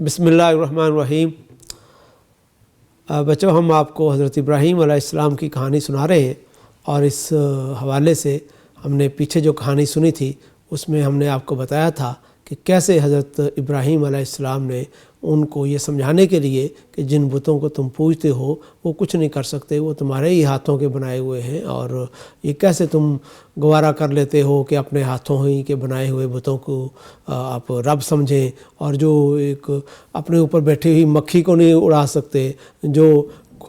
بسم اللہ الرحمن الرحیم۔ بچوں، ہم آپ کو حضرت ابراہیم علیہ السلام کی کہانی سنا رہے ہیں، اور اس حوالے سے ہم نے پیچھے جو کہانی سنی تھی اس میں ہم نے آپ کو بتایا تھا کہ کیسے حضرت ابراہیم علیہ السلام نے ان کو یہ سمجھانے کے لیے کہ جن بتوں کو تم پوجتے ہو وہ کچھ نہیں کر سکتے، وہ تمہارے ہی ہاتھوں کے بنائے ہوئے ہیں، اور یہ کیسے تم گوارا کر لیتے ہو کہ اپنے ہاتھوں ہی کے بنائے ہوئے بتوں کو آپ رب سمجھیں، اور جو ایک اپنے اوپر بیٹھی ہوئی مکھی کو نہیں اڑا سکتے، جو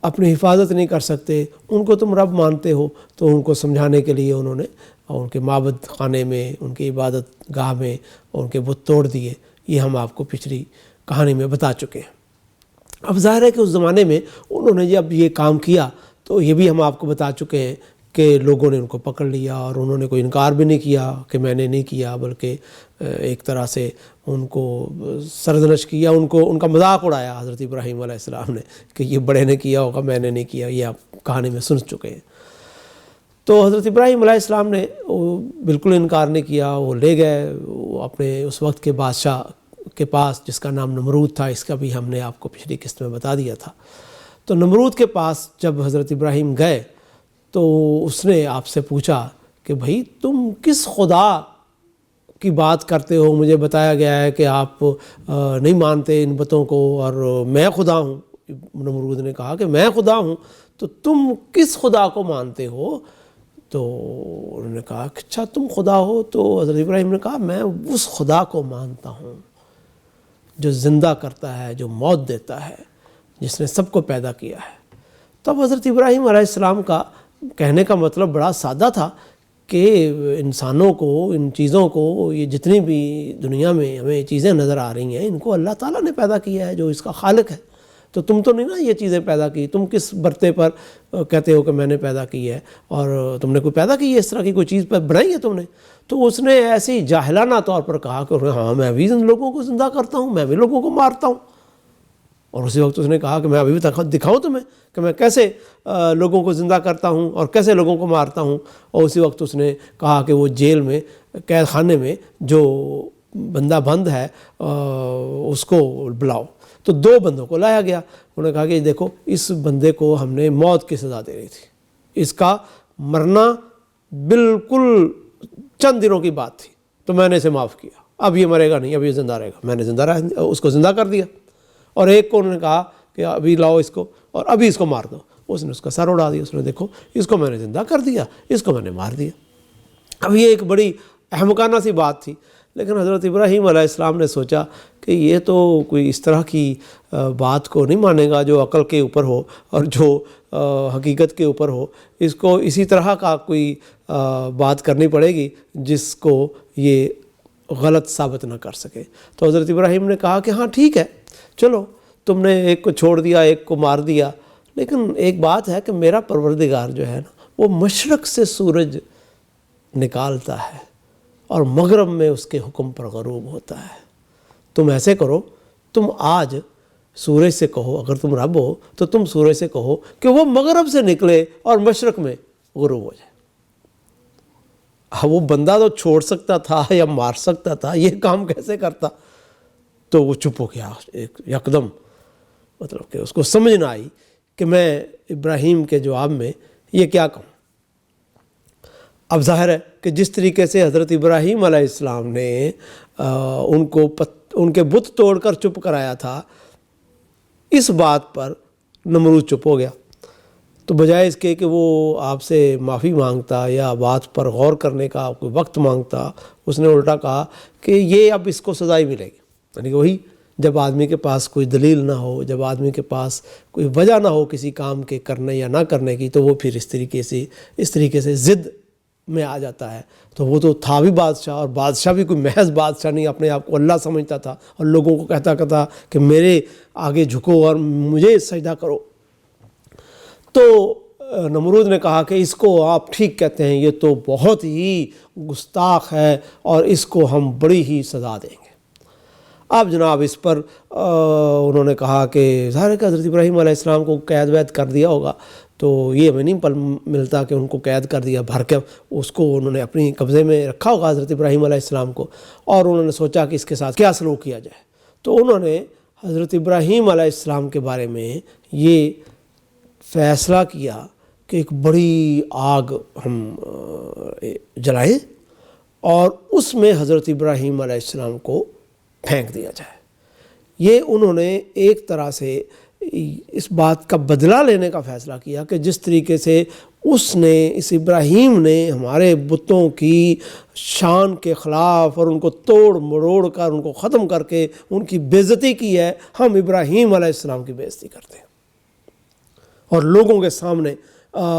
اپنی حفاظت نہیں کر سکتے، ان کو تم رب مانتے ہو۔ تو ان کو سمجھانے کے لیے انہوں نے ان کے معبد خانے میں، ان کی عبادت گاہ میں ان کے بت توڑ دیے۔ یہ ہم آپ کو پچھلی کہانی میں بتا چکے ہیں۔ اب ظاہر ہے کہ اس زمانے میں انہوں نے جب یہ کام کیا تو یہ بھی ہم آپ کو بتا چکے ہیں کہ لوگوں نے ان کو پکڑ لیا، اور انہوں نے کوئی انکار بھی نہیں کیا کہ میں نے نہیں کیا، بلکہ ایک طرح سے ان کو سرزنش کیا، ان کا مذاق اڑایا حضرت ابراہیم علیہ السلام نے کہ یہ بڑے نے کیا ہوگا، میں نے نہیں کیا۔ یہ آپ کہانی میں سن چکے ہیں۔ تو حضرت ابراہیم علیہ السلام نے بالکل انکار نہیں کیا، وہ لے گئے وہ اپنے اس وقت کے بادشاہ کے پاس، جس کا نام نمرود تھا۔ اس کا بھی ہم نے آپ کو پچھلی قسط میں بتا دیا تھا۔ تو نمرود کے پاس جب حضرت ابراہیم گئے تو اس نے آپ سے پوچھا کہ بھائی تم کس خدا کی بات کرتے ہو؟ مجھے بتایا گیا ہے کہ آپ نہیں مانتے ان بتوں کو، اور میں خدا ہوں۔ نمرود نے کہا کہ میں خدا ہوں، تو تم کس خدا کو مانتے ہو؟ تو انہوں نے کہا کہ اچھا تم خدا ہو؟ تو حضرت ابراہیم نے کہا میں اس خدا کو مانتا ہوں جو زندہ کرتا ہے، جو موت دیتا ہے، جس نے سب کو پیدا کیا ہے۔ تب حضرت ابراہیم علیہ السلام کا کہنے کا مطلب بڑا سادہ تھا کہ انسانوں کو، ان چیزوں کو، یہ جتنی بھی دنیا میں ہمیں چیزیں نظر آ رہی ہیں، ان کو اللہ تعالیٰ نے پیدا کیا ہے جو اس کا خالق ہے۔ تو تم تو نہیں نا یہ چیزیں پیدا کی، تم کس برتے پر کہتے ہو کہ میں نے پیدا کی ہے، اور تم نے کوئی پیدا کی ہے اس طرح کی کوئی چیز پر بنائی ہے تم نے؟ تو اس نے ایسی جاہلانہ طور پر کہا کہ ہاں میں بھی لوگوں کو زندہ کرتا ہوں، میں بھی لوگوں کو مارتا ہوں۔ اور اسی وقت اس نے کہا کہ میں ابھی بھی دکھاؤں تمہیں کہ میں کیسے لوگوں کو زندہ کرتا ہوں اور کیسے لوگوں کو مارتا ہوں۔ اور اسی وقت اس نے کہا کہ وہ جیل میں، قید خانے میں جو بندہ بند ہے اس کو بلاؤ۔ تو 2 بندوں کو لایا گیا۔ انہوں نے کہا کہ دیکھو اس بندے کو ہم نے موت کی سزا دے رہی تھی، اس کا مرنا بالکل چند دنوں کی بات تھی، تو میں نے اسے معاف کیا، اب یہ مرے گا نہیں، اب یہ زندہ رہے گا۔ میں نے اس کو زندہ کر دیا۔ اور ایک کو انہوں نے کہا کہ ابھی لاؤ اس کو اور ابھی اس کو مار دو۔ اس نے اس کا سر اڑا دیا۔ اس نے دیکھو اس کو میں نے زندہ کر دیا، اس کو میں نے مار دیا۔ اب یہ ایک بڑی احمقانہ سی بات تھی، لیکن حضرت ابراہیم علیہ السلام نے سوچا کہ یہ تو کوئی اس طرح کی بات کو نہیں مانے گا جو عقل کے اوپر ہو اور جو حقیقت کے اوپر ہو۔ اس کو اسی طرح کا کوئی بات کرنی پڑے گی جس کو یہ غلط ثابت نہ کر سکے۔ تو حضرت ابراہیم نے کہا کہ ہاں ٹھیک ہے، چلو تم نے ایک کو چھوڑ دیا، ایک کو مار دیا، لیکن ایک بات ہے کہ میرا پروردگار جو ہے نا وہ مشرق سے سورج نکالتا ہے اور مغرب میں اس کے حکم پر غروب ہوتا ہے۔ تم ایسے کرو، تم آج سورج سے کہو، اگر تم رب ہو تو تم سورج سے کہو کہ وہ مغرب سے نکلے اور مشرق میں غروب ہو جائے۔ وہ بندہ تو چھوڑ سکتا تھا یا مار سکتا تھا، یہ کام کیسے کرتا؟ تو وہ چپ ہو گیا یکدم، مطلب کہ اس کو سمجھ نہ آئی کہ میں ابراہیم کے جواب میں یہ کیا کہوں۔ اب ظاہر ہے کہ جس طریقے سے حضرت ابراہیم علیہ السلام نے ان کے بت توڑ کر چپ کرایا تھا، اس بات پر نمرود چپ ہو گیا۔ تو بجائے اس کے کہ وہ آپ سے معافی مانگتا یا بات پر غور کرنے کا کوئی وقت مانگتا، اس نے الٹا کہا کہ یہ اب اس کو سزا ہی ملے گی۔ یعنی کہ وہی جب آدمی کے پاس کوئی دلیل نہ ہو، جب آدمی کے پاس کوئی وجہ نہ ہو کسی کام کے کرنے یا نہ کرنے کی، تو وہ پھر اس طریقے سے ضد میں آ جاتا ہے۔ تو وہ تو تھا بھی بادشاہ، اور بادشاہ بھی کوئی محض بادشاہ نہیں، اپنے آپ کو اللہ سمجھتا تھا اور لوگوں کو کہتا کہ میرے آگے جھکو اور مجھے سجدہ کرو۔ تو نمرود نے کہا کہ اس کو آپ ٹھیک کہتے ہیں، یہ تو بہت ہی گستاخ ہے اور اس کو ہم بڑی ہی سزا دیں گے۔ اب جناب اس پر انہوں نے کہا کہ ظاہر ہے کہ حضرت ابراہیم علیہ السلام کو قید وید کر دیا ہوگا، تو یہ ہمیں نہیں ملتا کہ ان کو قید کر دیا، بھر کے اس کو انہوں نے اپنی قبضے میں رکھا ہوگا حضرت ابراہیم علیہ السلام کو، اور انہوں نے سوچا کہ اس کے ساتھ کیا سلوک کیا جائے۔ تو انہوں نے حضرت ابراہیم علیہ السلام کے بارے میں یہ فیصلہ کیا کہ ایک بڑی آگ ہم جلائیں اور اس میں حضرت ابراہیم علیہ السلام کو پھینک دیا جائے۔ یہ انہوں نے ایک طرح سے اس بات کا بدلہ لینے کا فیصلہ کیا کہ جس طریقے سے اس ابراہیم نے ہمارے بتوں کی شان کے خلاف اور ان کو توڑ مروڑ کر ان کو ختم کر کے ان کی بے عزتی کی ہے، ہم ابراہیم علیہ السلام کی بے عزتی کرتے ہیں اور لوگوں کے سامنے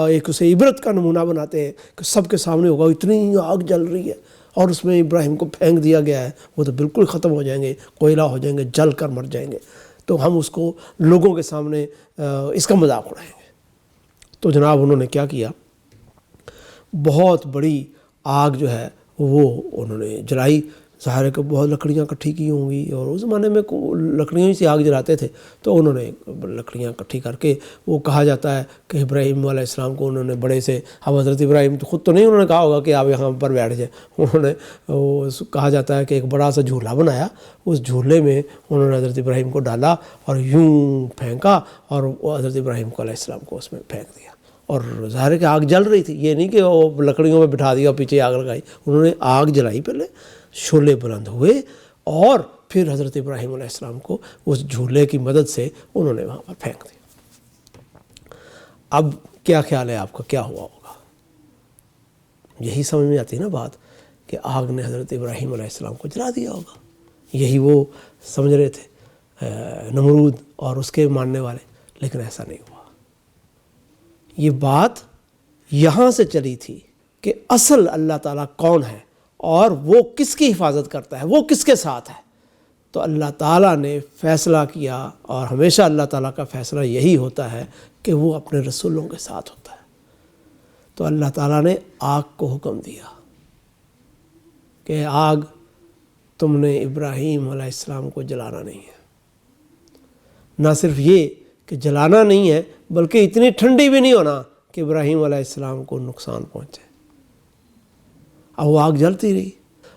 ایک اسے عبرت کا نمونہ بناتے ہیں کہ سب کے سامنے ہوگا اتنی آگ جل رہی ہے اور اس میں ابراہیم کو پھینک دیا گیا ہے، وہ تو بالکل ختم ہو جائیں گے، کوئلہ ہو جائیں گے، جل کر مر جائیں گے، تو ہم اس کو لوگوں کے سامنے اس کا مذاق اڑائیں گے۔ تو جناب انہوں نے کیا کیا، بہت بڑی آگ جو ہے وہ انہوں نے جلائی۔ ظاہر ہے کہ بہت لکڑیاں اکٹھی کی ہوں گی، اور اس زمانے میں لکڑیوں سے آگ جلاتے تھے، تو انہوں نے لکڑیاں اکٹھی کر کے، وہ کہا جاتا ہے کہ ابراہیم علیہ السلام کو انہوں نے بڑے سے، اب حضرت ابراہیم تو خود تو نہیں انہوں نے کہا ہوگا کہ آپ یہاں پر بیٹھ جائیں، انہوں نے کہا جاتا ہے کہ ایک بڑا سا جھولا بنایا، اس جھولے میں انہوں نے حضرت ابراہیم کو ڈالا اور یوں پھینکا اور حضرت ابراہیم کو علیہ السلام کو اس میں پھینک دیا، اور ظاہر ہے کہ آگ جل رہی تھی، یہ نہیں کہ وہ لکڑیوں میں بٹھا دیا پیچھے آگ لگائی، انہوں نے آگ جلائی، پہلے شعلے بلند ہوئے اور پھر حضرت ابراہیم علیہ السلام کو اس جھولے کی مدد سے انہوں نے وہاں پر پھینک دیا۔ اب کیا خیال ہے آپ کا، کیا ہوا ہوگا؟ یہی سمجھ میں آتی ہے نا بات کہ آگ نے حضرت ابراہیم علیہ السلام کو جلا دیا ہوگا، یہی وہ سمجھ رہے تھے نمرود اور اس کے ماننے والے، لیکن ایسا نہیں ہوا۔ یہ بات یہاں سے چلی تھی کہ اصل اللہ تعالیٰ کون ہے اور وہ کس کی حفاظت کرتا ہے، وہ کس کے ساتھ ہے۔ تو اللہ تعالیٰ نے فیصلہ کیا، اور ہمیشہ اللہ تعالیٰ کا فیصلہ یہی ہوتا ہے کہ وہ اپنے رسولوں کے ساتھ ہوتا ہے۔ تو اللہ تعالیٰ نے آگ کو حکم دیا کہ آگ تم نے ابراہیم علیہ السلام کو جلانا نہیں ہے، نہ صرف یہ کہ جلانا نہیں ہے بلکہ اتنی ٹھنڈی بھی نہیں ہونا کہ ابراہیم علیہ السلام کو نقصان پہنچے۔ اب وہ آگ جلتی رہی،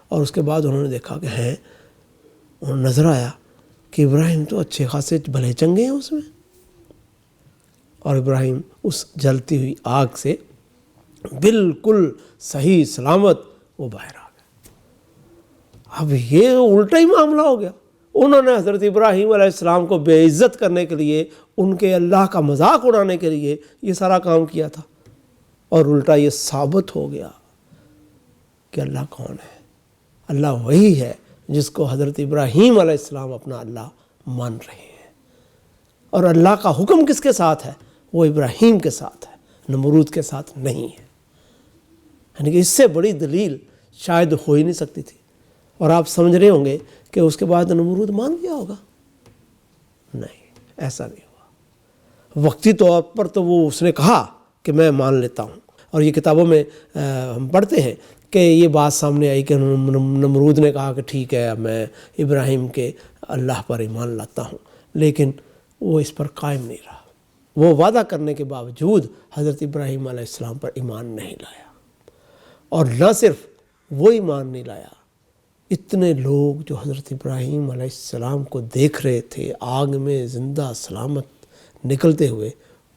اور اس کے بعد انہوں نے دیکھا کہ انہوں نے نظر آیا کہ ابراہیم تو اچھے خاصے بھلے چنگے ہیں اس میں، اور ابراہیم اس جلتی ہوئی آگ سے بالکل صحیح سلامت وہ باہر آ گئے۔ اب یہ الٹا ہی معاملہ ہو گیا، انہوں نے حضرت ابراہیم علیہ السلام کو بے عزت کرنے کے لیے، ان کے اللہ کا مذاق اڑانے کے لیے یہ سارا کام کیا تھا، اور الٹا یہ ثابت ہو گیا کہ اللہ کون ہے۔ اللہ وہی ہے جس کو حضرت ابراہیم علیہ السلام اپنا اللہ مان رہے ہیں، اور اللہ کا حکم کس کے ساتھ ہے؟ وہ ابراہیم کے ساتھ ہے، نمرود کے ساتھ نہیں ہے۔ یعنی کہ اس سے بڑی دلیل شاید ہو ہی نہیں سکتی تھی۔ اور آپ سمجھ رہے ہوں گے کہ اس کے بعد نمرود مان گیا ہوگا، نہیں، ایسا نہیں ہوا۔ وقتی طور پر تو وہ اس نے کہا کہ میں مان لیتا ہوں، اور یہ کتابوں میں ہم پڑھتے ہیں کہ یہ بات سامنے آئی کہ نمرود نے کہا کہ ٹھیک ہے اب میں ابراہیم کے اللہ پر ایمان لاتا ہوں، لیکن وہ اس پر قائم نہیں رہا، وہ وعدہ کرنے کے باوجود حضرت ابراہیم علیہ السلام پر ایمان نہیں لایا۔ اور نہ صرف وہ ایمان نہیں لایا، اتنے لوگ جو حضرت ابراہیم علیہ السلام کو دیکھ رہے تھے آگ میں زندہ سلامت نکلتے ہوئے،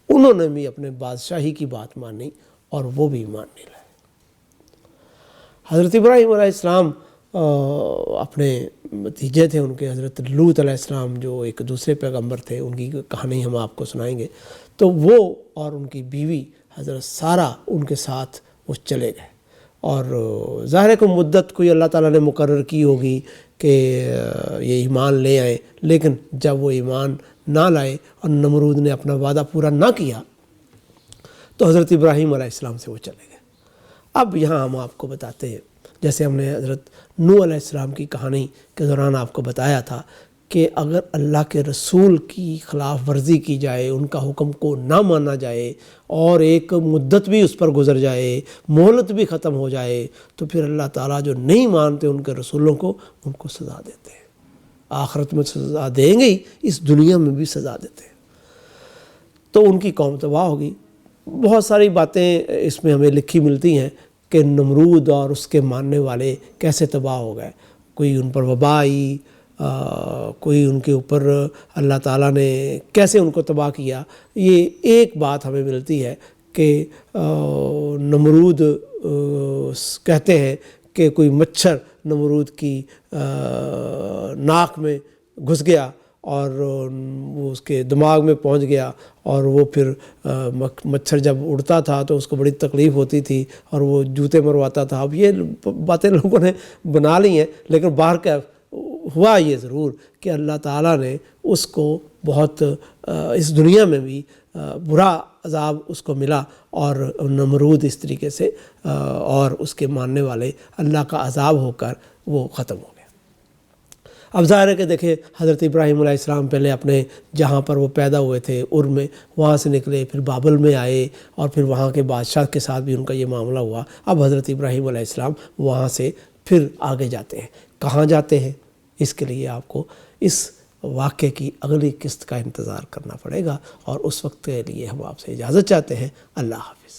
انہوں نے بھی اپنے بادشاہی کی بات مانی اور وہ بھی ایمان نہیں لائے۔ حضرت ابراہیم علیہ السلام اپنے بھتیجے تھے ان کے، حضرت لوط علیہ السلام جو ایک دوسرے پیغمبر تھے، ان کی کہانی ہم آپ کو سنائیں گے۔ تو وہ اور ان کی بیوی حضرت سارہ ان کے ساتھ وہ چلے گئے، اور ظاہر ہے کہ مدت کوئی اللہ تعالیٰ نے مقرر کی ہوگی کہ یہ ایمان لے آئیں، لیکن جب وہ ایمان نہ لائے اور نمرود نے اپنا وعدہ پورا نہ کیا تو حضرت ابراہیم علیہ السلام سے وہ چلے گئے۔ اب یہاں ہم آپ کو بتاتے ہیں، جیسے ہم نے حضرت نوح علیہ السلام کی کہانی کے دوران آپ کو بتایا تھا کہ اگر اللہ کے رسول کی خلاف ورزی کی جائے، ان کا حکم کو نہ مانا جائے اور ایک مدت بھی اس پر گزر جائے، مہلت بھی ختم ہو جائے، تو پھر اللہ تعالیٰ جو نہیں مانتے ان کے رسولوں کو، ان کو سزا دیتے ہیں۔ آخرت میں سزا دیں گے ہی، اس دنیا میں بھی سزا دیتے ہیں۔ تو ان کی قوم تباہ ہوگی۔ بہت ساری باتیں اس میں ہمیں لکھی ملتی ہیں کہ نمرود اور اس کے ماننے والے کیسے تباہ ہو گئے۔ کوئی ان پر وبا آئی، کوئی ان کے اوپر اللہ تعالیٰ نے کیسے ان کو تباہ کیا، یہ ایک بات ہمیں ملتی ہے کہ نمرود کہتے ہیں کہ کوئی مچھر نمرود کی ناک میں گھس گیا اور وہ اس کے دماغ میں پہنچ گیا، اور وہ پھر مچھر جب اڑتا تھا تو اس کو بڑی تکلیف ہوتی تھی اور وہ جوتے مرواتا تھا۔ اب یہ باتیں لوگوں نے بنا لی ہیں، لیکن باہر کا ہوا یہ ضرور کہ اللہ تعالیٰ نے اس کو بہت اس دنیا میں بھی برا عذاب اس کو ملا، اور نمرود اس طریقے سے اور اس کے ماننے والے اللہ کا عذاب ہو کر وہ ختم ہو گیا۔ اب ظاہر ہے کہ دیکھیں حضرت ابراہیم علیہ السلام پہلے اپنے جہاں پر وہ پیدا ہوئے تھے میں، وہاں سے نکلے، پھر بابل میں آئے، اور پھر وہاں کے بادشاہ کے ساتھ بھی ان کا یہ معاملہ ہوا۔ اب حضرت ابراہیم علیہ السلام وہاں سے پھر آگے جاتے ہیں۔ کہاں جاتے ہیں اس کے لیے آپ کو اس واقعے کی اگلی قسط کا انتظار کرنا پڑے گا، اور اس وقت کے لیے ہم آپ سے اجازت چاہتے ہیں۔ اللہ حافظ۔